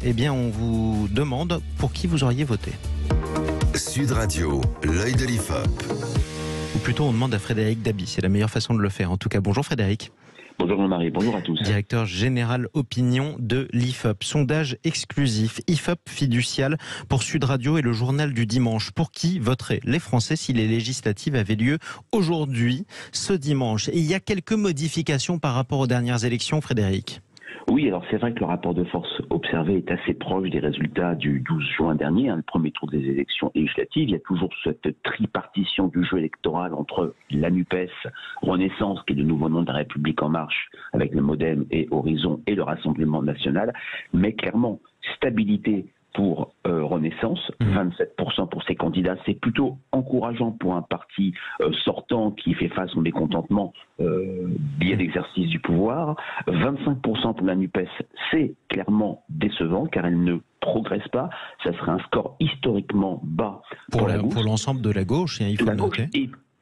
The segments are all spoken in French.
Eh bien, on vous demande pour qui vous auriez voté. Sud Radio, l'œil de l'IFOP. Ou plutôt, on demande à Frédéric Dabi. C'est la meilleure façon de le faire. En tout cas, bonjour Frédéric. Bonjour Jean-Marie, bonjour à tous. Directeur général opinion de l'IFOP. Sondage exclusif IFOP fiducial pour Sud Radio et le journal du dimanche. Pour qui voteraient les Français si les législatives avaient lieu aujourd'hui, ce dimanche? Et il y a quelques modifications par rapport aux dernières élections, Frédéric. Oui, alors c'est vrai que le rapport de force observé est assez proche des résultats du 12 juin dernier, le premier tour des élections législatives. Il y a toujours cette tripartition du jeu électoral entre la NUPES, Renaissance, qui est le nouveau nom de la République en marche, avec le MoDem et Horizon, et le Rassemblement national. Mais clairement, stabilité pour Renaissance, 27% pour ses candidats, c'est plutôt encourageant pour un parti sortant qui fait face au mécontentement lié à l'exercice du pouvoir. 25% pour la NUPES, c'est clairement décevant car elle ne progresse pas. Ça serait un score historiquement bas pour l'ensemble de la gauche, il faut le noter.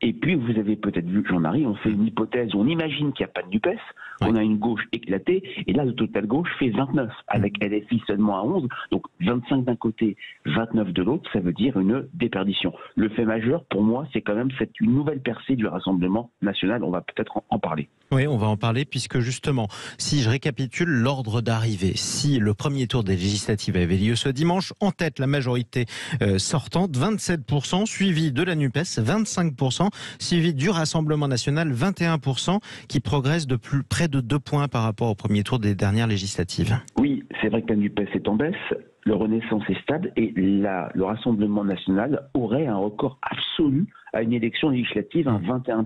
Et puis, vous avez peut-être vu, Jean-Marie, on fait une hypothèse, on imagine qu'il n'y a pas de NUPES, on a une gauche éclatée, et là, le total gauche fait 29, avec LFI seulement à 11, donc 25 d'un côté, 29 de l'autre, ça veut dire une déperdition. Le fait majeur, pour moi, c'est quand même une nouvelle percée du Rassemblement national, on va peut-être en parler. Oui, on va en parler puisque justement, si je récapitule l'ordre d'arrivée, si le premier tour des législatives avait lieu ce dimanche, en tête la majorité sortante, 27%, suivi de la NUPES, 25%, suivi du Rassemblement national, 21%, qui progresse de près de 2 points par rapport au premier tour des dernières législatives. Oui, c'est vrai que la NUPES est en baisse. Le Renaissance est stable et le Rassemblement national aurait un record absolu à une élection législative, 21%.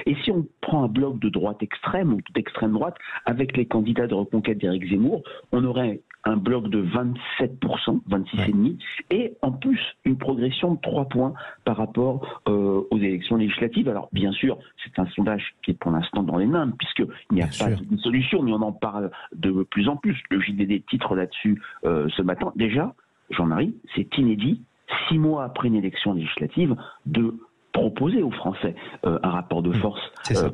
Et si on prend un bloc de droite extrême ou d'extrême droite, avec les candidats de reconquête d'Éric Zemmour, on aurait un bloc de 27%, 26,5%, et en plus une progression de 3 points par rapport aux élections législatives. Alors bien sûr, c'est un sondage qui est pour l'instant dans les limbes, puisqu'il n'y a pas de solution, mais on en parle de plus en plus. Le JDD titre là-dessus ce matin. Déjà, Jean-Marie, c'est inédit, 6 mois après une élection législative, de proposer aux Français un rapport de force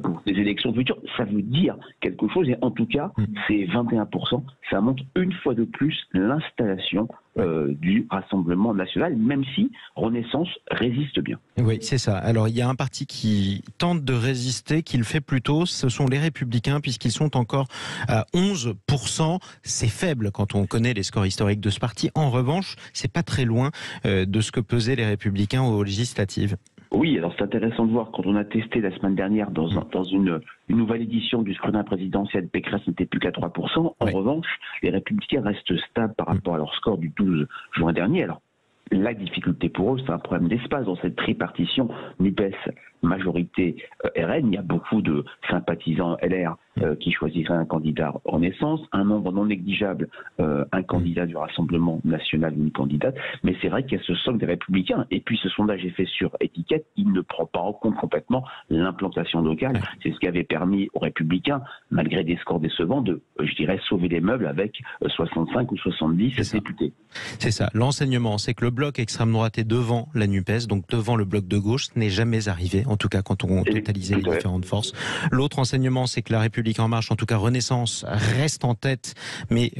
pour les élections futures. Ça veut dire quelque chose, et en tout cas, c'est 21%. Ça montre une fois de plus l'installation du Rassemblement national, même si Renaissance résiste bien. Oui, c'est ça. Alors, il y a un parti qui tente de résister, qui le fait plutôt, ce sont les Républicains, puisqu'ils sont encore à 11%. C'est faible quand on connaît les scores historiques de ce parti. En revanche, c'est pas très loin de ce que pesaient les Républicains aux législatives. Oui, alors c'est intéressant de voir, quand on a testé la semaine dernière dans une nouvelle édition du scrutin présidentiel, Pécresse n'était plus qu'à 3%. En revanche, les Républicains restent stables par rapport à leur score du 12 juin dernier. Alors, la difficulté pour eux, c'est un problème d'espace dans cette tripartition NUPES, majorité RN. Il y a beaucoup de sympathisants LR qui choisiraient un candidat Renaissance, un nombre non négligeable, un candidat du Rassemblement national ou une candidate. Mais c'est vrai qu'il y a ce socle des Républicains. Et puis ce sondage est fait sur étiquette, il ne prend pas en compte complètement l'implantation locale. C'est ce qui avait permis aux Républicains, malgré des scores décevants, de, je dirais, sauver les meubles avec 65 ou 70 députés. C'est ça. L'enseignement, c'est que le bloc extrême droite est devant la NUPES, donc devant le bloc de gauche. Ce n'est jamais arrivé, en tout cas quand on totalisait les différentes forces. L'autre enseignement, c'est que la République en marche, en tout cas Renaissance, reste en tête, mais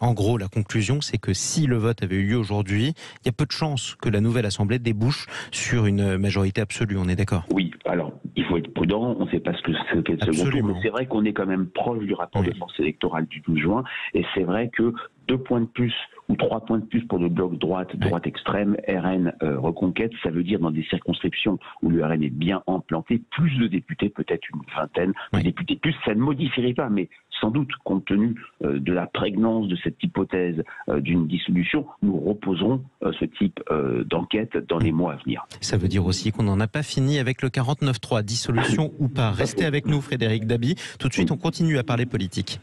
en gros, la conclusion, c'est que si le vote avait eu lieu aujourd'hui, il y a peu de chances que la nouvelle Assemblée débouche sur une majorité absolue, on est d'accord? Oui, alors, il faut être prudent, on ne sait pas ce qu'est le second tour, mais c'est vrai qu'on est quand même proche du rapport de force électorale du 12 juin, et c'est vrai que 2 points de plus ou 3 points de plus pour le bloc droite extrême, RN reconquête, ça veut dire dans des circonscriptions où le RN est bien implanté, plus de députés, peut-être une vingtaine de députés de plus, ça ne modifierait pas, mais sans doute, compte tenu de la prégnance de cette hypothèse d'une dissolution, nous reposerons ce type d'enquête dans les mois à venir. Ça veut dire aussi qu'on n'en a pas fini avec le 49.3, dissolution ou pas. Restez avec nous, Frédéric Dabi. Tout de suite, on continue à parler politique.